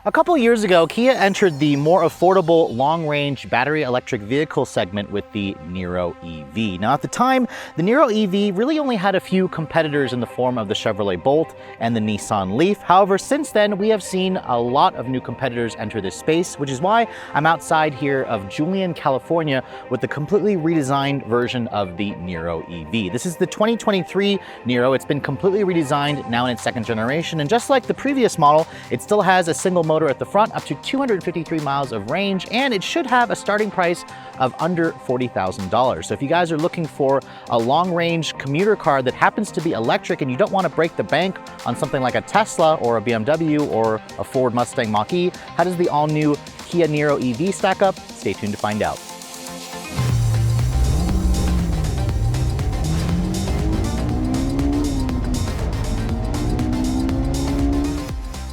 A couple years ago, Kia entered the more affordable long-range battery electric vehicle segment with the Niro EV. Now, at the time, the Niro EV really only had a few competitors in the form of the Chevrolet Bolt and the Nissan Leaf. However, since then, we have seen a lot of new competitors enter this space, which is why I'm outside here of Julian, California, with the completely redesigned version of the Niro EV. This is the 2023 Niro. It's been completely redesigned now in its second generation, and just like the previous model, it still has a single motor at the front, up to 253 miles of range, and it should have a starting price of under $40,000. So if you guys are looking for a long-range commuter car that happens to be electric and you don't want to break the bank on something like a Tesla or a BMW or a Ford Mustang Mach-E, how does the all-new Kia Niro EV stack up? Stay tuned to find out.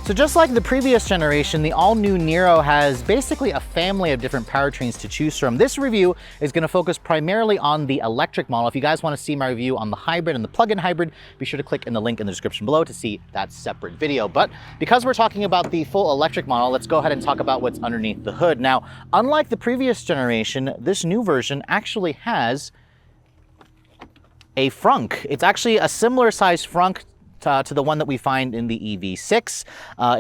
So just like the previous generation, the all-new Niro has basically a family of different powertrains to choose from. This review is going to focus primarily on the electric model. If you guys want to see my review on the hybrid and the plug-in hybrid, be sure to click in the link in the description below to see that separate video. But because we're talking about the full electric model, let's go ahead and talk about what's underneath the hood. Now, unlike the previous generation, this new version actually has a frunk. It's actually a similar size frunk to the one that we find in the EV6.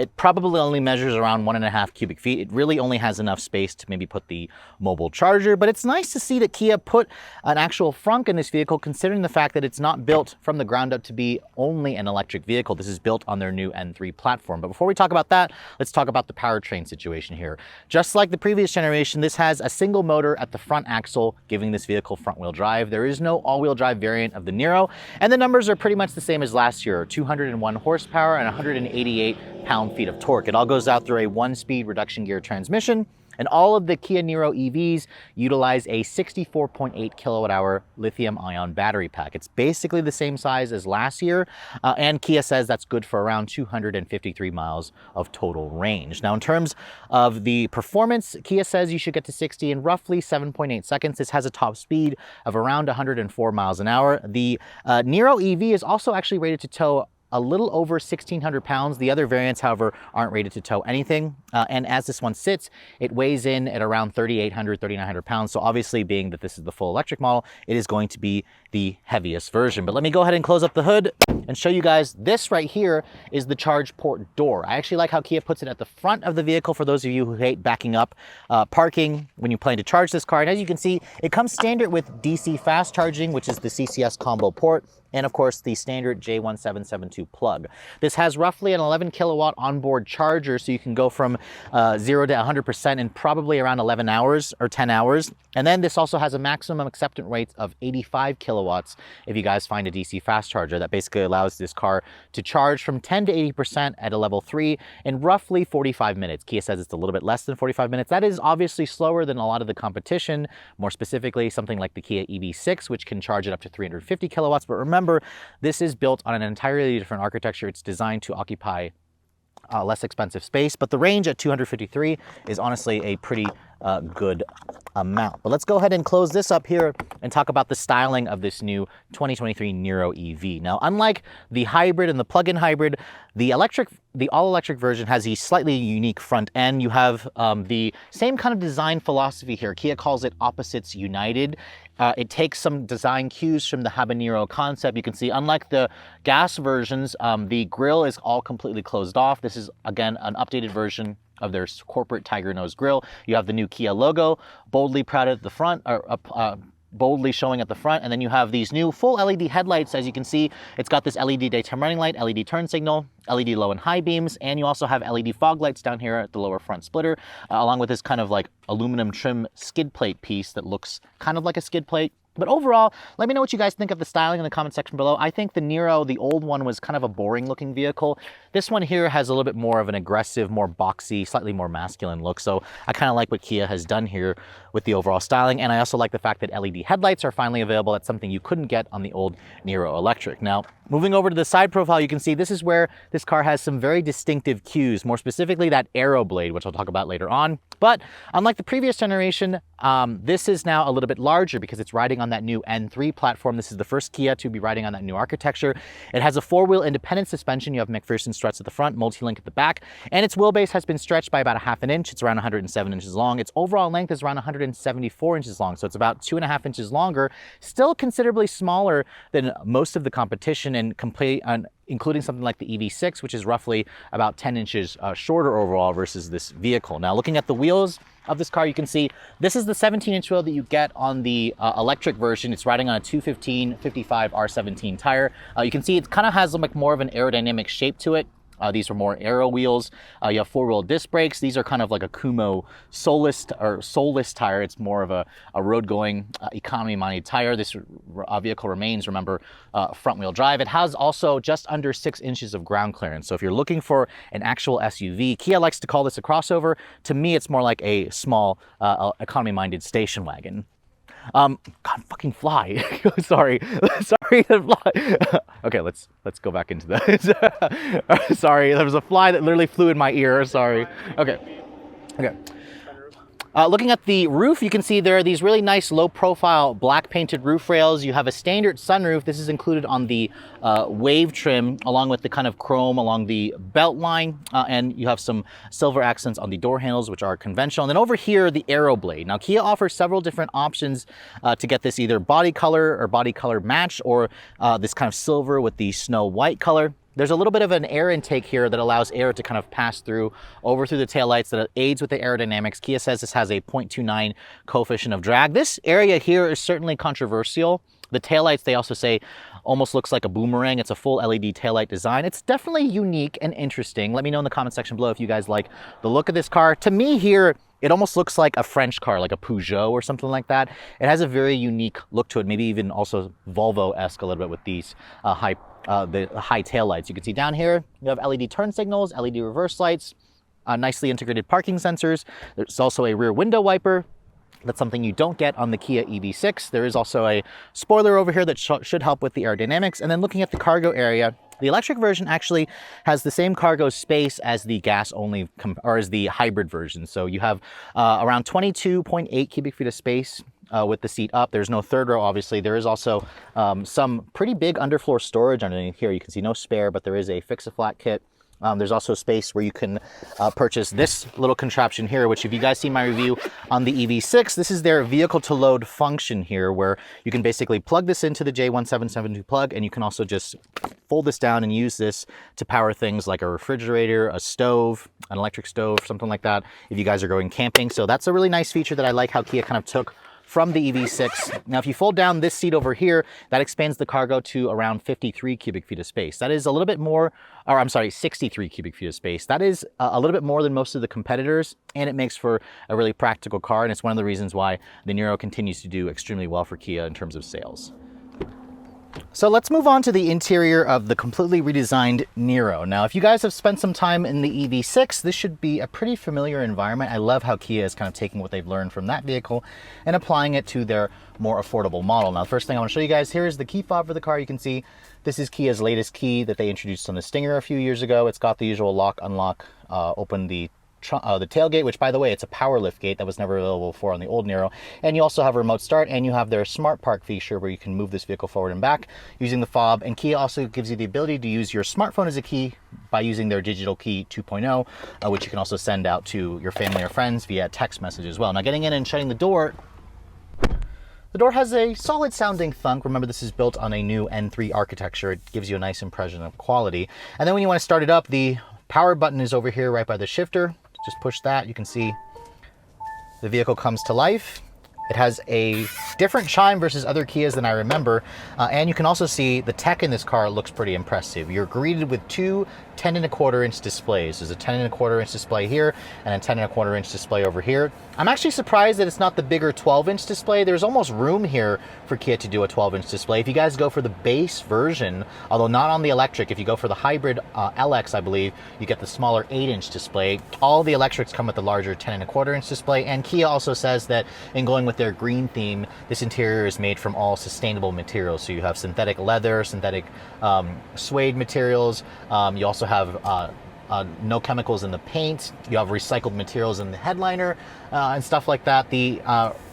It probably only measures around 1.5 cubic feet. It really only has enough space to maybe put the mobile charger, but it's nice to see that Kia put an actual frunk in this vehicle, considering the fact that it's not built from the ground up to be only an electric vehicle. This is built on their new N3 platform. But before we talk about that, let's talk about the powertrain situation here. Just like the previous generation, this has a single motor at the front axle, giving this vehicle front-wheel drive. There is no all-wheel drive variant of the Niro, and the numbers are pretty much the same as last year. 201 horsepower and 188 pound-feet of torque. It all goes out through a one-speed reduction gear transmission, and all of the Kia Niro EVs utilize a 64.8 kilowatt-hour lithium-ion battery pack. It's basically the same size as last year, and Kia says that's good for around 253 miles of total range. Now, in terms of the performance, Kia says you should get to 60 in roughly 7.8 seconds. This has a top speed of around 104 miles an hour. The Niro EV is also actually rated to tow a little over 1,600 pounds. The other variants, however, aren't rated to tow anything. And as this one sits, it weighs in at around 3,800, 3,900 pounds. So obviously, being that this is the full electric model, it is going to be the heaviest version. But let me go ahead and close up the hood and show you guys. This right here is the charge port door. I actually like how Kia puts it at the front of the vehicle for those of you who hate backing up parking when you plan to charge this car. And as you can see, it comes standard with DC fast charging, which is the CCS combo port, and of course the standard J1772 plug. This has roughly an 11 kilowatt onboard charger, so you can go from 0 to 100% in probably around 11 hours or 10 hours. And then this also has a maximum acceptance rate of 85 kilowatts if you guys find a DC fast charger. That basically allows this car to charge from 10 to 80% at a level 3 in roughly 45 minutes. Kia says it's a little bit less than 45 minutes. That is obviously slower than a lot of the competition, more specifically something like the Kia EV6, which can charge it up to 350 kilowatts. But remember, this is built on an entirely different architecture. It's designed to occupy less expensive space, but the range at 253 is honestly a pretty good amount. But let's go ahead and close this up here and talk about the styling of this new 2023 Niro EV. Now, unlike the hybrid and the plug-in hybrid, the all-electric version has a slightly unique front end. You have the same kind of design philosophy here. Kia calls it opposites united. It takes some design cues from the habanero concept. You can see, unlike the gas versions, the grille is all completely closed off. This is, again, an updated version of their corporate tiger nose grille. You have the new Kia logo boldly proud at the front, boldly showing at the front, and then you have these new full LED headlights. As you can see, it's got this LED daytime running light, LED turn signal, LED low and high beams, and you also have LED fog lights down here at the lower front splitter, along with this kind of like aluminum trim skid plate piece that looks kind of like a skid plate. But overall, let me know what you guys think of the styling in the comment section below. I think the Niro, the old one, was kind of a boring looking vehicle. This one here has a little bit more of an aggressive, more boxy, slightly more masculine look. So I kind of like what Kia has done here with the overall styling. And I also like the fact that LED headlights are finally available. That's something you couldn't get on the old Niro Electric. Now, moving over to the side profile, you can see this is where this car has some very distinctive cues, more specifically that aero blade, which I'll talk about later on. But unlike the previous generation, this is now a little bit larger because it's riding on that new N3 platform. This is the first Kia to be riding on that new architecture. It has a 4-wheel independent suspension. You have McPherson struts at the front, multi-link at the back, and its wheelbase has been stretched by about 1/2 inch. It's around 107 inches long. Its overall length is around 174 inches long, so it's about 2.5 inches longer, still considerably smaller than most of the competition, and including something like the EV6, which is roughly about 10 inches shorter overall versus this vehicle. Now, looking at the wheels of this car, you can see this is the 17-inch wheel that you get on the electric version. It's riding on a 215/55 R17 tire. You can see it kind of has like more of an aerodynamic shape to it. These are more aero wheels. You have 4-wheel disc brakes. These are kind of like a Kumo soulless tire. It's more of a road-going, economy-minded tire. This vehicle remains, remember, front-wheel drive. It has also just under 6 inches of ground clearance. So if you're looking for an actual SUV, Kia likes to call this a crossover. To me, it's more like a small, economy-minded station wagon. God, fucking fly. Sorry, the fly. Okay, let's go back into that. Sorry, there was a fly that literally flew in my ear. Sorry. Okay. Looking at the roof, you can see there are these really nice low-profile black painted roof rails. You have a standard sunroof. This is included on the wave trim, along with the kind of chrome along the belt line, and you have some silver accents on the door handles, which are conventional. And then over here, the Aero blade. Now, Kia offers several different options to get this either body color or body color match, or this kind of silver with the snow white color. There's a little bit of an air intake here that allows air to kind of pass through the taillights, that aids with the aerodynamics. Kia says this has a 0.29 coefficient of drag. This area here is certainly controversial. The taillights, they also say, almost looks like a boomerang. It's a full LED taillight design. It's definitely unique and interesting. Let me know in the comment section below if you guys like the look of this car. To me here, it almost looks like a French car, like a Peugeot or something like that. It has a very unique look to it, maybe even also Volvo-esque a little bit with these the high tail lights. You can see down here, you have LED turn signals, LED reverse lights, nicely integrated parking sensors. There's also a rear window wiper. That's something you don't get on the Kia EV6. There is also a spoiler over here that should help with the aerodynamics. And then looking at the cargo area, the electric version actually has the same cargo space as the gas only, or as the hybrid version. So you have around 22.8 cubic feet of space with the seat up. There's no third row, obviously. There is also some pretty big underfloor storage underneath here. You can see no spare, but there is a fix-a-flat kit. There's also space where you can purchase this little contraption here, which if you guys see my review on the EV6, this is their vehicle to load function here, where you can basically plug this into the J1772 plug, and you can also just fold this down and use this to power things like a refrigerator, a stove, an electric stove, something like that, if you guys are going camping. So that's a really nice feature that I like how Kia kind of took from the EV6. Now, if you fold down this seat over here, that expands the cargo to around 53 cubic feet of space. That is a little bit more, or I'm sorry, 63 cubic feet of space. That is a little bit more than most of the competitors, and it makes for a really practical car, and it's one of the reasons why the Niro continues to do extremely well for Kia in terms of sales. So let's move on to the interior of the completely redesigned Niro. Now, if you guys have spent some time in the EV6, this should be a pretty familiar environment. I love how Kia is kind of taking what they've learned from that vehicle and applying it to their more affordable model. Now, the first thing I want to show you guys here is the key fob for the car. You can see this is Kia's latest key that they introduced on the Stinger a few years ago. It's got the usual lock, unlock, open the tailgate, which, by the way, it's a power lift gate that was never available before on the old Niro. And you also have a remote start, and you have their smart park feature where you can move this vehicle forward and back using the fob. And Kia also gives you the ability to use your smartphone as a key by using their digital key 2.0, which you can also send out to your family or friends via text message as well. Now, getting in and shutting the door has a solid sounding thunk. Remember, this is built on a new N3 architecture. It gives you a nice impression of quality. And then when you want to start it up, the power button is over here right by the shifter. Just push that. You can see the vehicle comes to life. It has a different chime versus other Kias than I remember. And you can also see the tech in this car looks pretty impressive. You're greeted with two 10.25 inch displays. There's a 10.25 inch display here and a 10.25 inch display over here. I'm actually surprised that it's not the bigger 12 inch display. There's almost room here for Kia to do a 12 inch display. If you guys go for the base version, although not on the electric, if you go for the hybrid LX, I believe, you get the smaller 8 inch display. All the electrics come with the larger 10.25 inch display. And Kia also says that in going with their green theme, this interior is made from all sustainable materials. So you have synthetic leather, synthetic suede materials. You also have no chemicals in the paint. You have recycled materials in the headliner and stuff like that. The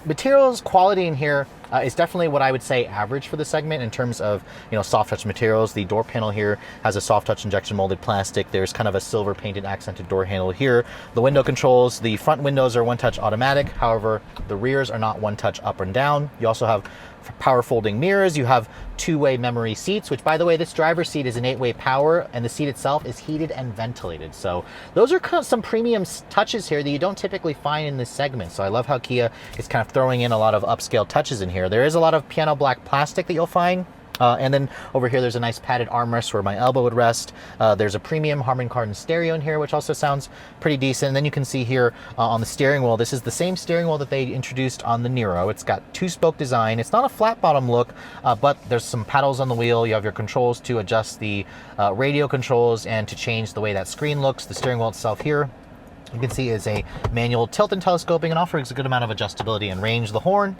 materials quality in here is definitely what I would say average for the segment in terms of, you know, soft touch materials. The door panel here has a soft touch injection molded plastic. There's kind of a silver painted accented door handle here. The window controls, the front windows are one touch automatic. However, the rears are not one touch up and down. You also have power folding mirrors. You have two-way memory seats, which, by the way, this driver's seat is an 8-way power, and the seat itself is heated and ventilated. So those are kind of some premium touches here that you don't typically find in this segment. So I love how Kia is kind of throwing in a lot of upscale touches in here. There is a lot of piano black plastic that you'll find. And then over here, there's a nice padded armrest where my elbow would rest. There's a premium Harman Kardon stereo in here, which also sounds pretty decent. And then you can see here on the steering wheel, this is the same steering wheel that they introduced on the Niro. It's got two-spoke design. It's not a flat bottom look, but there's some paddles on the wheel. You have your controls to adjust the radio controls and to change the way that screen looks. The steering wheel itself here, you can see, is a manual tilt and telescoping and offers a good amount of adjustability and range. The horn,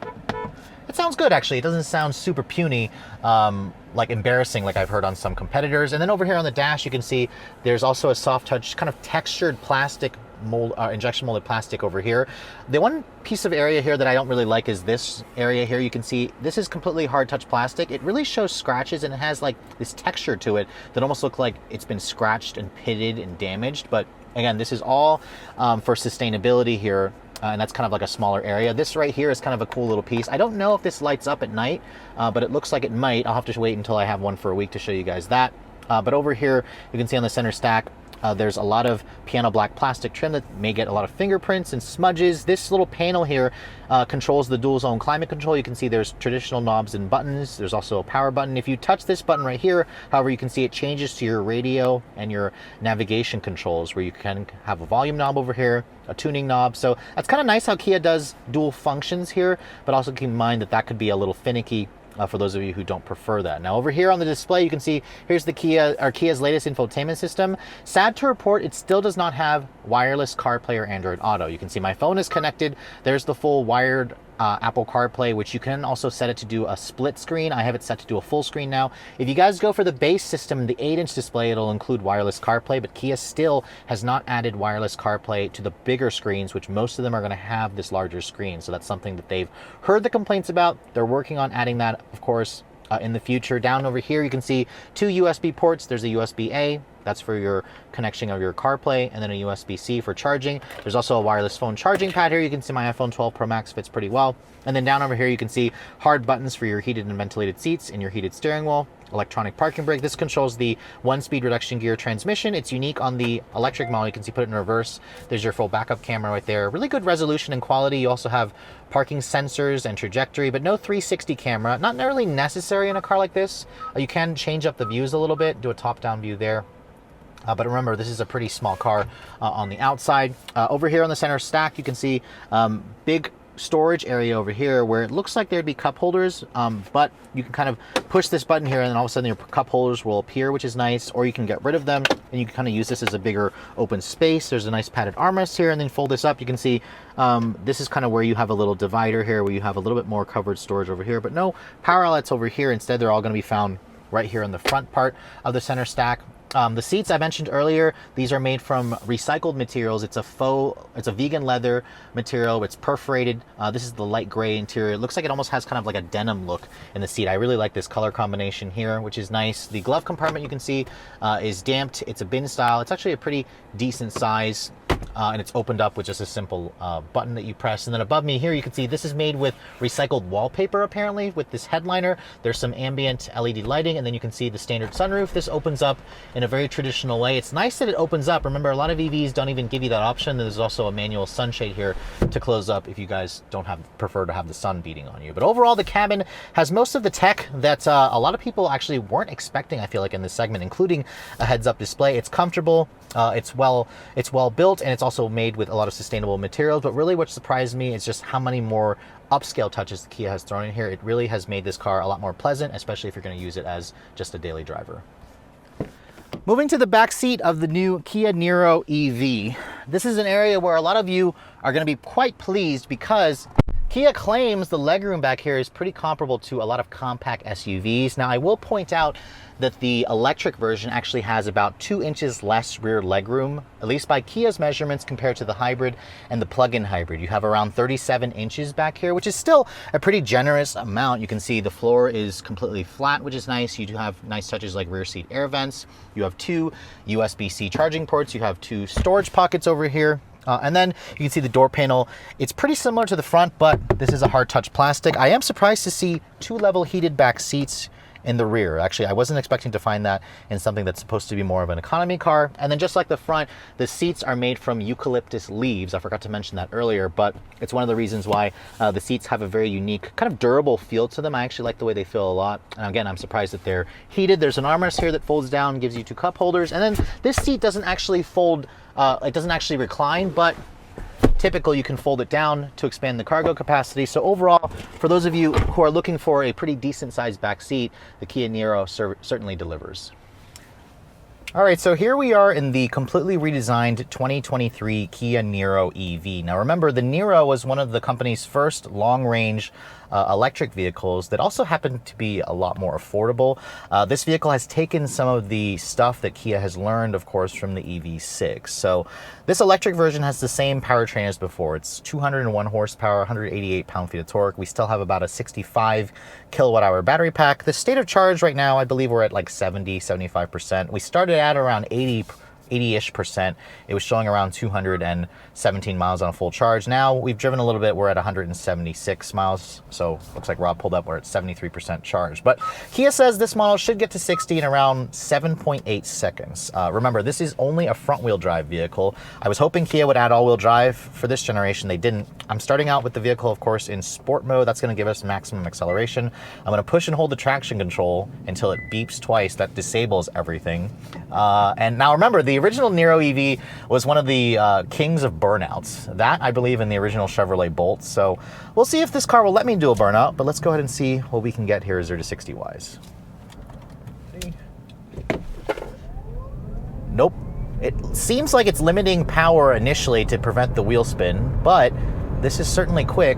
it sounds good, actually. It doesn't sound super puny, like embarrassing, like I've heard on some competitors. And then over here on the dash, you can see there's also a soft touch, kind of textured plastic mold, injection molded plastic over here. The one piece of area here that I don't really like is this area here. You can see this is completely hard touch plastic. It really shows scratches, and it has like this texture to it that almost looks like it's been scratched and pitted and damaged. But again, this is all for sustainability here. And that's kind of like a smaller area. This right here is kind of a cool little piece. I don't know if this lights up at night, but it looks like it might. I'll have to wait until I have one for a week to show you guys that. But over here, you can see on the center stack, there's a lot of piano black plastic trim that may get a lot of fingerprints and smudges. This little panel here controls the dual zone climate control. You can see there's traditional knobs and buttons. There's also a power button. If you touch this button right here, however, you can see it changes to your radio and your navigation controls, where you can have a volume knob over here, a tuning knob. So that's kind of nice how Kia does dual functions here, but also keep in mind that that could be a little finicky for those of you who don't prefer that. Now over here on the display, you can see here's the Kia's latest infotainment system. Sad to report, it still does not have wireless CarPlay or Android Auto. You can see my phone is connected. There's the full wired Apple CarPlay, which you can also set it to do a split screen. I have it set to do a full screen now. If you guys go for the base system, the 8-inch display, it'll include wireless CarPlay, but Kia still has not added wireless CarPlay to the bigger screens, which most of them are going to have this larger screen. So that's something that they've heard the complaints about. They're working on adding that, of course, in the future. Down over here, you can see two USB ports. There's a USB-A. That's for your connection of your CarPlay, and then a USB-C for charging. There's also a wireless phone charging pad here. You can see my iPhone 12 Pro Max fits pretty well. And then down over here, you can see hard buttons for your heated and ventilated seats and your heated steering wheel. Electronic parking brake. This controls the 1-speed reduction gear transmission. It's unique on the electric model. You can see put it in reverse. There's your full backup camera right there. Really good resolution and quality. You also have parking sensors and trajectory, but no 360 camera. Not really necessary in a car like this. You can change up the views a little bit, do a top-down view there. But remember, this is a pretty small car on the outside. Over here on the center stack, you can see big storage area over here where it looks like there'd be cup holders, but you can kind of push this button here and then all of a sudden your cup holders will appear, which is nice, or you can get rid of them and you can kind of use this as a bigger open space. There's a nice padded armrest here, and then fold this up. You can see this is kind of where you have a little divider here where you have a little bit more covered storage over here, but no power outlets over here. Instead, they're all going to be found right here in the front part of the center stack. The seats I mentioned earlier, these are made from recycled materials. It's a vegan leather material. It's perforated. This is the light gray interior. It looks like it almost has kind of like a denim look in the seat. I really like this color combination here, which is nice. The glove compartment, you can see, is damped. It's a bin style. It's actually a pretty decent size. And it's opened up with just a simple button that you press. And then above me here, you can see this is made with recycled wallpaper, apparently, with this headliner. There's some ambient LED lighting, and then you can see the standard sunroof. This opens up in a very traditional way. It's nice that it opens up. Remember, a lot of EVs don't even give you that option. There's also a manual sunshade here to close up if you guys don't prefer to have the sun beating on you. But overall, the cabin has most of the tech that a lot of people actually weren't expecting, I feel like, in this segment, including a heads-up display. It's comfortable. It's well built, and it's also made with a lot of sustainable materials. But really what surprised me is just how many more upscale touches the Kia has thrown in here. It really has made this car a lot more pleasant, especially if you're going to use it as just a daily driver. Moving to the back seat of the new Kia Niro EV. This is an area where a lot of you are going to be quite pleased because Kia claims the legroom back here is pretty comparable to a lot of compact SUVs. Now, I will point out that the electric version actually has about 2 inches less rear legroom, at least by Kia's measurements, compared to the hybrid and the plug-in hybrid. You have around 37 inches back here, which is still a pretty generous amount. You can see the floor is completely flat, which is nice. You do have nice touches like rear seat air vents. You have 2 USB-C charging ports. You have 2 storage pockets over here. And then you can see the door panel. It's pretty similar to the front, but this is a hard touch plastic. I am surprised to see 2 level heated back seats in the rear. Actually, I wasn't expecting to find that in something that's supposed to be more of an economy car. And then just like the front, the seats are made from eucalyptus leaves. I forgot to mention that earlier, but it's one of the reasons why the seats have a very unique, kind of durable feel to them. I actually like the way they feel a lot. And again, I'm surprised that they're heated. There's an armrest here that folds down, gives you 2 cup holders. And then this seat doesn't actually fold, it doesn't actually recline, but typical, you can fold it down to expand the cargo capacity. So overall, for those of you who are looking for a pretty decent sized back seat, the Kia Niro certainly delivers. All right, so here we are in the completely redesigned 2023 Kia Niro EV. Now remember, the Niro was one of the company's first long-range electric vehicles that also happened to be a lot more affordable. This vehicle has taken some of the stuff that Kia has learned, of course, from the EV6. So this electric version has the same powertrain as before. It's 201 horsepower, 188 pound-feet of torque. We still have about a 65 kilowatt-hour battery pack. The state of charge right now, I believe we're at like 70-75%. We started at around 80-ish%. It was showing around 217 miles on a full charge. Now we've driven a little bit. We're at 176 miles. So looks like Rob pulled up. We're at 73% charged. But Kia says this model should get to 60 in around 7.8 seconds. Remember, this is only a front-wheel drive vehicle. I was hoping Kia would add all-wheel drive for this generation. They didn't. I'm starting out with the vehicle, of course, in sport mode. That's going to give us maximum acceleration. I'm going to push and hold the traction control until it beeps twice. That disables everything. And now remember, the original Niro EV was one of the kings of burnouts. That, I believe, in the original Chevrolet Bolt. So we'll see if this car will let me do a burnout, but let's go ahead and see what we can get here 0 to 60 wise. Nope. It seems like it's limiting power initially to prevent the wheel spin, but this is certainly quick.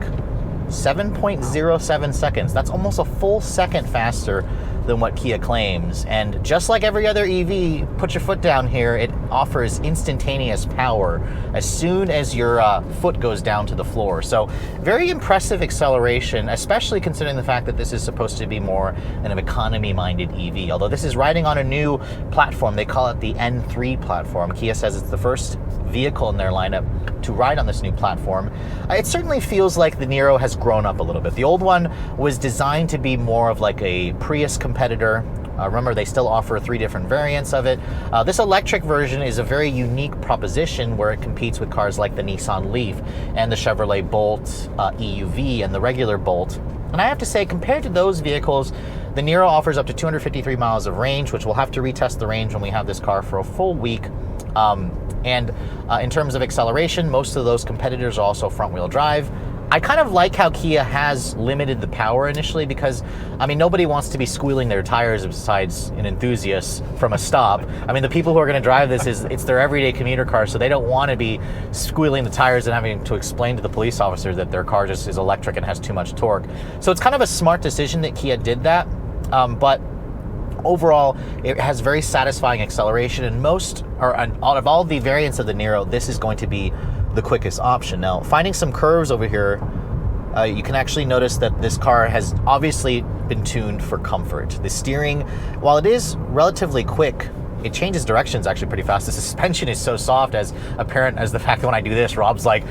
7.07 seconds. That's almost a full second faster than what Kia claims. And just like every other EV, put your foot down here, it offers instantaneous power as soon as your foot goes down to the floor. So very impressive acceleration, especially considering the fact that this is supposed to be more an economy-minded EV. Although this is riding on a new platform, they call it the N3 platform. Kia says it's the first vehicle in their lineup to ride on this new platform. It certainly feels like the Niro has grown up a little bit. The old one was designed to be more of like a Prius competitor. Remember, they still offer 3 different variants of it. This electric version is a very unique proposition where it competes with cars like the Nissan Leaf and the Chevrolet Bolt EUV and the regular Bolt. And I have to say, compared to those vehicles, the Niro offers up to 253 miles of range, which we'll have to retest the range when we have this car for a full week. In terms of acceleration, most of those competitors are also front-wheel drive. I kind of like how Kia has limited the power initially because, I mean, nobody wants to be squealing their tires besides an enthusiast from a stop. I mean, the people who are going to drive this, it's their everyday commuter car, so they don't want to be squealing the tires and having to explain to the police officer that their car just is electric and has too much torque. So it's kind of a smart decision that Kia did that, but overall, it has very satisfying acceleration, and out of all the variants of the Niro, this is going to be the quickest option. Now, finding some curves over here, you can actually notice that this car has obviously been tuned for comfort. The steering, while it is relatively quick, it changes directions actually pretty fast. The suspension is so soft, as apparent as the fact that when I do this, Rob's like,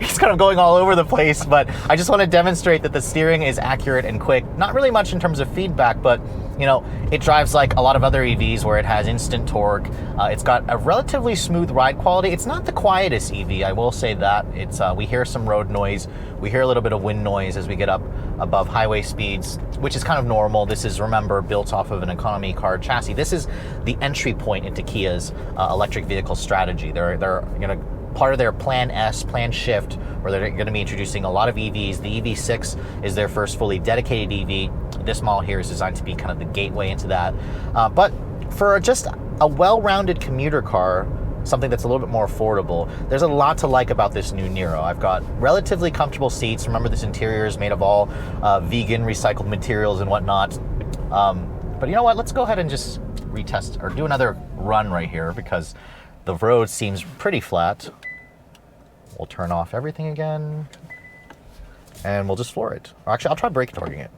he's kind of going all over the place, but I just want to demonstrate that the steering is accurate and quick. Not really much in terms of feedback, but you know, it drives like a lot of other EVs where it has instant torque. It's got a relatively smooth ride quality. It's not the quietest EV, I will say that. It's we hear some road noise. We hear a little bit of wind noise as we get up above highway speeds, which is kind of normal. This is, remember, built off of an economy car chassis. This is the entry point into Kia's electric vehicle strategy. They're going to part of their Plan S, Plan Shift, where they're going to be introducing a lot of EVs. The EV6 is their first fully dedicated EV. This model here is designed to be kind of the gateway into that. But for just a well-rounded commuter car, something that's a little bit more affordable. There's a lot to like about this new Niro. I've got relatively comfortable seats. Remember, this interior is made of all vegan recycled materials and whatnot. But you know what? Let's go ahead and just retest or do another run right here because the road seems pretty flat. We'll turn off everything again and we'll just floor it. Or actually, I'll try brake torquing it.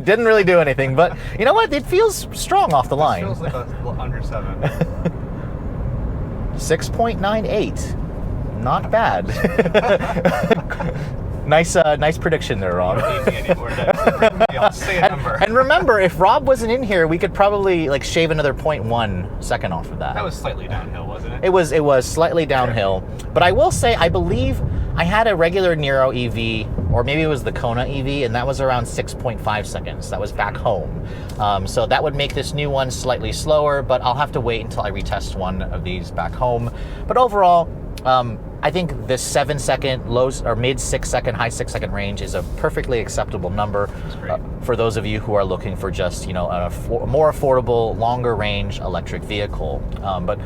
Didn't really do anything, but you know what? It feels strong off the line. It feels like a under 7. 6.98. Not bad. Nice prediction there, Rob. You don't need me anymore, I'll say a number. And remember, if Rob wasn't in here, we could probably like shave another 0.1 second off of that. That was slightly downhill, wasn't it? It was slightly downhill. But I will say, I believe I had a regular Niro EV, or maybe it was the Kona EV, and that was around 6.5 seconds. That was back home. So that would make this new one slightly slower, but I'll have to wait until I retest one of these back home. But overall, I think this 7-second, low or mid 6-second, high 6-second range is a perfectly acceptable number for those of you who are looking for just, you know, a more affordable, longer range electric vehicle. But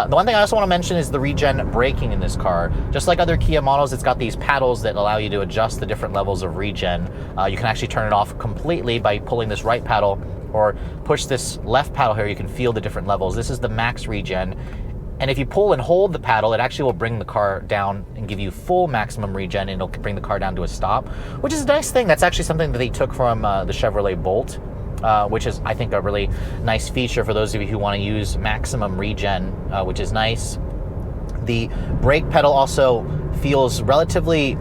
the one thing I also want to mention is the Regen Braking in this car. Just like other Kia models, it's got these paddles that allow you to adjust the different levels of regen. You can actually turn it off completely by pulling this right paddle or push this left paddle here. You can feel the different levels. This is the max regen. And if you pull and hold the paddle, it actually will bring the car down and give you full maximum regen, and it'll bring the car down to a stop, which is a nice thing. That's actually something that they took from the Chevrolet Bolt, which is, I think, a really nice feature for those of you who want to use maximum regen, which is nice. The brake pedal also feels relatively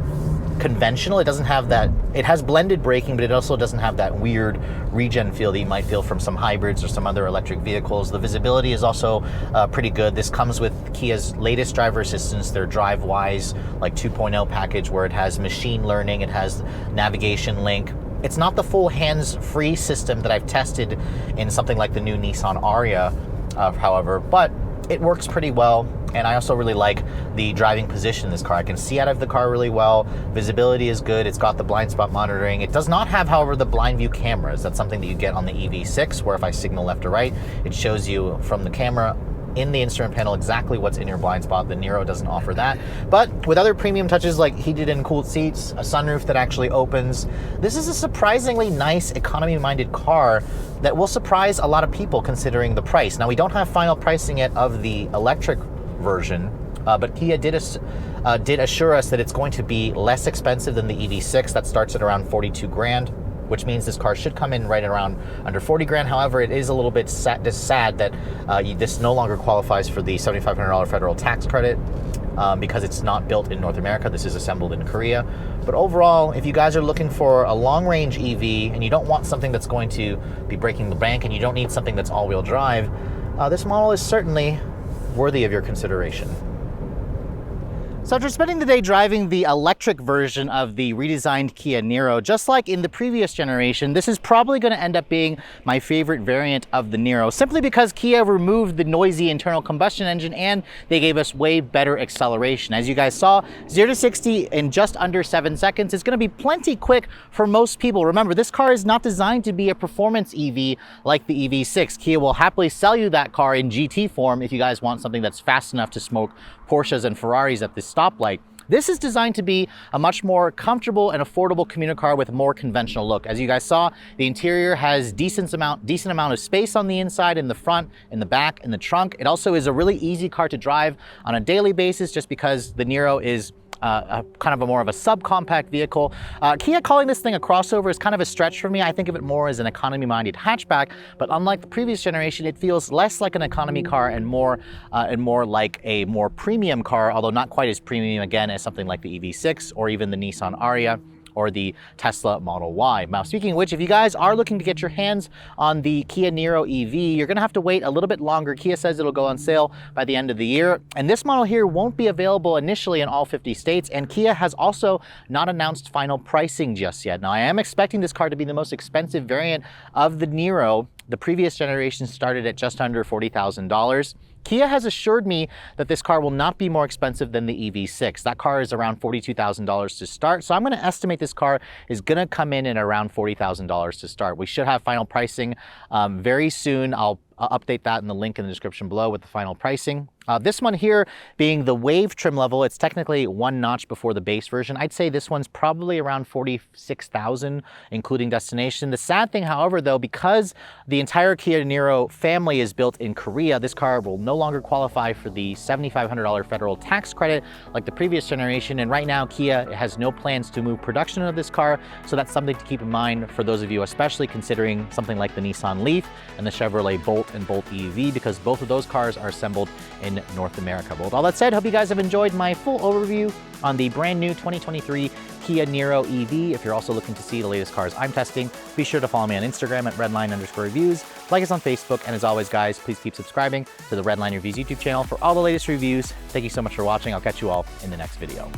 conventional. It doesn't have that, it has blended braking, but it also doesn't have that weird regen feel that you might feel from some hybrids or some other electric vehicles. The visibility is also pretty good. This comes with Kia's latest driver assistance, their DriveWise like 2.0 package, where it has machine learning, it has navigation link. It's not the full hands-free system that I've tested in something like the new Nissan Ariya, however, but it works pretty well. And I also really like the driving position in this car. I can see out of the car really well. Visibility is good. It's got the blind spot monitoring. It does not have, however, the blind view cameras. That's something that you get on the EV6, where if I signal left or right, it shows you from the camera in the instrument panel exactly what's in your blind spot. The Niro doesn't offer that. But with other premium touches like heated and cooled seats, a sunroof that actually opens, this is a surprisingly nice economy-minded car that will surprise a lot of people considering the price. Now, we don't have final pricing yet of the electric version, but Kia did assure us that it's going to be less expensive than the EV6. That starts at around 42 grand, which means this car should come in right around under 40 grand. However, it is a little bit sad that this no longer qualifies for the $7,500 federal tax credit because it's not built in North America. This is assembled in Korea. But overall, if you guys are looking for a long-range EV and you don't want something that's going to be breaking the bank and you don't need something that's all-wheel drive, this model is certainly worthy of your consideration. So after spending the day driving the electric version of the redesigned Kia Niro, just like in the previous generation, this is probably going to end up being my favorite variant of the Niro, simply because Kia removed the noisy internal combustion engine and they gave us way better acceleration. As you guys saw, 0 to 60 in just under 7 seconds is going to be plenty quick for most people. Remember, this car is not designed to be a performance EV like the EV6. Kia will happily sell you that car in GT form if you guys want something that's fast enough to smoke Porsches and Ferraris at this stoplight. This is designed to be a much more comfortable and affordable commuter car with a more conventional look. As you guys saw, the interior has decent amount of space on the inside, in the front, in the back, in the trunk. It also is a really easy car to drive on a daily basis just because the Niro is kind of more of a subcompact vehicle. Kia calling this thing a crossover is kind of a stretch for me. I think of it more as an economy-minded hatchback, but unlike the previous generation, it feels less like an economy car and more like a more premium car, although not quite as premium again as something like the EV6 or even the Nissan Ariya or the Tesla Model Y. Now, speaking of which, if you guys are looking to get your hands on the Kia Niro EV, you're gonna have to wait a little bit longer. Kia says it'll go on sale by the end of the year, and this model here won't be available initially in all 50 states, and Kia has also not announced final pricing just yet. Now, I am expecting this car to be the most expensive variant of the Niro. The previous generation started at just under $40,000. Kia has assured me that this car will not be more expensive than the EV6. That car is around $42,000 to start, so I'm going to estimate this car is going to come in at around $40,000 to start. We should have final pricing very soon. I'll I'll update that in the link in the description below with the final pricing. This one here being the Wave trim level, it's technically one notch before the base version. I'd say this one's probably around 46,000, including destination. The sad thing, however, though, because the entire Kia Niro family is built in Korea, this car will no longer qualify for the $7,500 federal tax credit like the previous generation. And right now, Kia has no plans to move production of this car. So that's something to keep in mind for those of you, especially considering something like the Nissan Leaf and the Chevrolet Bolt and Bolt EV, because both of those cars are assembled in North America. But with all that said, hope you guys have enjoyed my full overview on the brand new 2023 Kia Niro EV. If you're also looking to see the latest cars I'm testing, be sure to follow me on Instagram at redline_reviews, like us on Facebook, and as always, guys, please keep subscribing to the Redline Reviews YouTube channel for all the latest reviews. Thank you so much for watching. I'll catch you all in the next video.